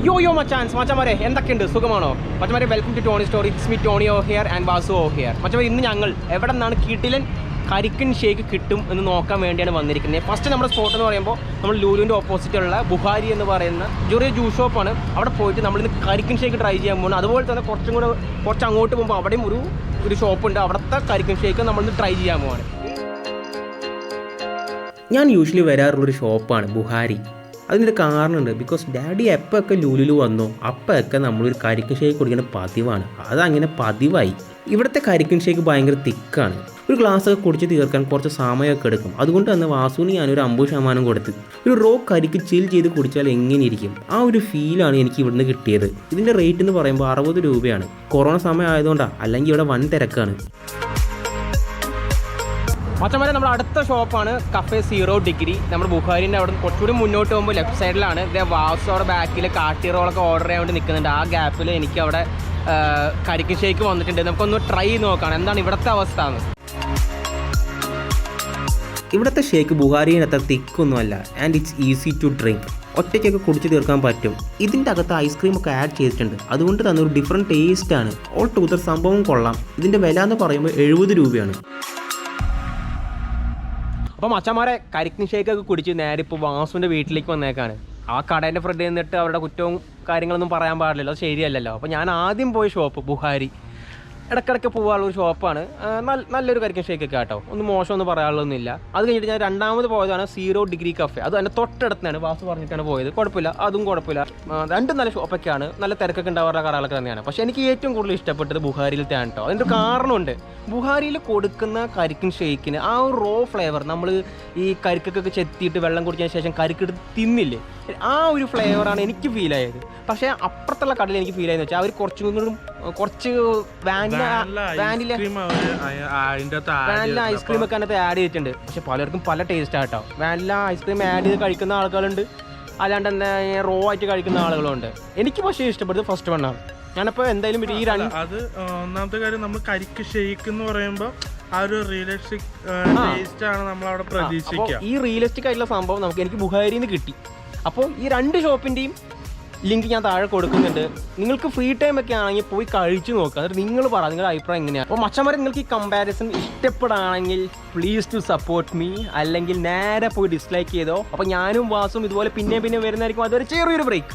യോ മച്ചാൻസ് മച്ചമാരെ എന്തൊക്കെയുണ്ട് സുഖമാണോ മച്ചമാരെ welcome to Tony story it's me Tony ഓ ഹിയർ ആൻഡ് വാസു ഓ ഹിയർ മച്ചമാരെ ഇന്ന് ഞങ്ങൾ എവിടെ നിന്നാണ് കിടിലൻ കരിക്കൻ ഷേക്ക് കിട്ടും എന്ന് നോക്കാൻ വേണ്ടിയാണ് വന്നിരിക്കുന്നത് ഫസ്റ്റ് നമ്മുടെ സ്പോട്ട് എന്ന് പറയുമ്പോൾ നമ്മൾ ലൂലുവിൻ്റെ ഓപ്പോസിറ്റുള്ള ബുഹാരി എന്ന് പറയുന്ന ചെറിയ ജ്യൂസ് ഷോപ്പാണ് അവിടെ പോയിട്ട് നമ്മളിന്ന് കരിക്കൻ ഷേക്ക് ട്രൈ ചെയ്യാൻ പോകുന്നത് അതുപോലെ തന്നെ കുറച്ച് അങ്ങോട്ട് പോകുമ്പോൾ അവിടെയും ഒരു ഷോപ്പുണ്ട് അവിടുത്തെ കരിക്കൻ ഷേക്ക് നമ്മളിന്ന് ട്രൈ ചെയ്യാൻ പോവാണ് ഞാൻ യൂഷ്വലി വരാറുള്ളൊരു ഷോപ്പാണ് ബുഹാരി അതിനൊരു കാരണമുണ്ട് ബിക്കോസ് ഡാഡി എപ്പോഴൊക്കെ ലൂലുലു വന്നോ അപ്പോഴൊക്കെ നമ്മളൊരു കരിക്കൻ ഷേക്ക് കുടിക്കുന്ന പതിവാണ് അതങ്ങനെ പതിവായി ഇവിടുത്തെ കരിക്കൻ ഷേക്ക് ഭയങ്കര തിക്കാണ് ഒരു ഗ്ലാസ്സൊക്കെ കുടിച്ച് തീർക്കാൻ കുറച്ച് സമയമൊക്കെ എടുക്കും അതുകൊണ്ട് തന്നെ വാസുവിന് ഞാനൊരു 50% കൊടുത്ത് ഒരു റോ കരിക്ക് ചിൽ ചെയ്ത് കുടിച്ചാൽ എങ്ങനെ ഇരിക്കും ആ ഒരു ഫീലാണ് എനിക്ക് ഇവിടുന്ന് കിട്ടിയത് ഇതിൻ്റെ റേറ്റ് എന്ന് പറയുമ്പോൾ 60 രൂപയാണ് കൊറോണ സമയം ആയതുകൊണ്ടാണ് അല്ലെങ്കിൽ ഇവിടെ വൻ തിരക്കാണ് മച്ചന്മാരെ നമ്മുടെ അടുത്ത ഷോപ്പാണ് കഫേ 0 ഡിഗ്രി നമ്മുടെ ബുഹാരിൻ്റെ അവിടെ കുറച്ചുകൂടി മുന്നോട്ട് പോകുമ്പോൾ ലെഫ്റ്റ് സൈഡിലാണ് ഇതേ വാസു അവിടെ ബാക്കിൽ കാട്ടി റോളൊക്കെ ഓർഡർ ചെയ്യാൻ വേണ്ടി നിൽക്കുന്നുണ്ട് ആ ഗ്യാപ്പിൽ എനിക്ക് അവിടെ കരിക്കൻ ഷേക്ക് വന്നിട്ടുണ്ട് നമുക്കൊന്ന് ട്രൈ ചെയ്ത് നോക്കാം എന്താണ് ഇവിടുത്തെ അവസ്ഥ എന്ന് ഇവിടുത്തെ ഷേക്ക് ബുഹാരിയുടെ അത്ര തിക്കൊന്നുമല്ല and it's easy to drink ഒറ്റയ്ക്കൊക്കെ കുടിച്ച് തീർക്കാൻ പറ്റും ഇതിൻ്റെ അകത്ത് ഐസ്ക്രീം ഒക്കെ ആഡ് ചെയ്തിട്ടുണ്ട് അതുകൊണ്ട് തന്നെ ഒരു ഡിഫറെൻറ്റ് ടേസ്റ്റാണ് ഓൾ ടൂതർ സംഭവം കൊള്ളാം ഇതിൻ്റെ വില എന്ന് പറയുമ്പോൾ 70 രൂപയാണ് അപ്പോൾ മച്ചന്മാരെ കരിക്കൻ ഷേക്കൊക്കെ കുടിച്ച് നേരെ ഇപ്പോൾ വാസുവിൻ്റെ വീട്ടിലേക്ക് വന്നേക്കാണ് ആ കടേൻ്റെ ഫ്രണ്ട് നിന്നിട്ട് അവരുടെ കുറ്റവും കാര്യങ്ങളൊന്നും പറയാൻ പാടില്ലല്ലോ അത് ശരിയല്ലല്ലോ അപ്പോൾ ഞാൻ ആദ്യം പോയ ഷോപ്പ് ബുഹാരി ഇടയ്ക്കിടയ്ക്ക് പോകാനുള്ളൊരു ഷോപ്പാണ് നല്ലൊരു കരിക്കൻ ഷേക്കൊക്കെ കേട്ടോ ഒന്നും മോശമൊന്നും പറയാനുള്ളതൊന്നുമില്ല അത് കഴിഞ്ഞിട്ട് ഞാൻ രണ്ടാമത് പോയതാണ് 0 ഡിഗ്രി കഫേ അത് തന്നെ തൊട്ടടുത്താണ് വാസു പറഞ്ഞിട്ടാണ് പോയത് കുഴപ്പമില്ല അതും കുഴപ്പമില്ല രണ്ടും നല്ല ഷോപ്പൊക്കെയാണ് നല്ല തിരക്കൊക്കെ ഉണ്ടാവാറുള്ള കടകളൊക്കെ തന്നെയാണ് പക്ഷേ എനിക്ക് ഏറ്റവും കൂടുതൽ ഇഷ്ടപ്പെട്ടത് ബുഹാരിയിലത്തെയാണ് കേട്ടോ അതിൻ്റെ ഒരു കാരണമുണ്ട് ബുഹാരിയിൽ കൊടുക്കുന്ന കരിക്കൻ ഷേക്കിന് ആ ഒരു റോ ഫ്ലേവർ നമ്മൾ ഈ കരിക്കൊക്കെ ചെത്തിയിട്ട് വെള്ളം കുടിച്ചതിന് ശേഷം കരിക്കെടുത്ത് തിന്നില്ലേ ആ ഒരു ഫ്ലേവറാണ് എനിക്ക് ഫീൽ ആയത് പക്ഷേ അപ്പുറത്തുള്ള കടയിൽ എനിക്ക് ഫീൽ ആയെന്ന് വെച്ചാൽ അവർ കുറച്ച് വാനില ഐസ്ക്രീം ഒക്കെ അതിനകത്ത് ആഡ് ചെയ്തിട്ടുണ്ട് പക്ഷെ പലർക്കും പല ടേസ്റ്റ് ആട്ടോ വാനില ഐസ്ക്രീം ആഡ് ചെയ്ത് കഴിക്കുന്ന ആളുകളുണ്ട് അല്ലാണ്ട് എന്താ റോ ആയിട്ട് കഴിക്കുന്ന ആളുകളുണ്ട് എനിക്ക് പക്ഷേ ഇഷ്ടപ്പെട്ടത് ഫസ്റ്റ് വണ്ണാണ് ഞാനപ്പോൾ എന്തായാലും ഈ അത് ഒന്നാമത്തെ കാര്യം നമ്മൾ കരിക്ക് ഷേക്ക് എന്ന് പറയുമ്പോൾ ആ ഒരു റിയലിസ്റ്റിക് ടേസ്റ്റ് ആണ് നമ്മൾ അവിടെ പ്രതീക്ഷിക്കുക ഈ റിയലിസ്റ്റിക് ആയിട്ടുള്ള സംഭവം എനിക്ക് ബുഹാരിയിൽ നിന്ന് കിട്ടി അപ്പോൾ ഈ രണ്ട് ഷോപ്പിൻ്റെയും ലിങ്ക് ഞാൻ താഴെ കൊടുക്കുന്നുണ്ട് നിങ്ങൾക്ക് ഫ്രീ ടൈം ഒക്കെ ആണെങ്കിൽ പോയി കഴിച്ചു നോക്കുക എന്നിട്ട് നിങ്ങൾ പറ നിങ്ങളുടെ അഭിപ്രായം എങ്ങനെയാണ് അപ്പോൾ മച്ചന്മാരെ നിങ്ങൾക്ക് ഈ കമ്പാരിസൺ ഇഷ്ടപ്പെടുകയാണെങ്കിൽ പ്ലീസ് ടു സപ്പോർട്ട് മീ അല്ലെങ്കിൽ നേരെ പോയി ഡിസ്ലൈക്ക് ചെയ്തോ അപ്പോൾ ഞാനും വാസും ഇതുപോലെ പിന്നെ വരുന്നതായിരിക്കും അതുവരെ ചെറിയൊരു ബ്രേക്ക്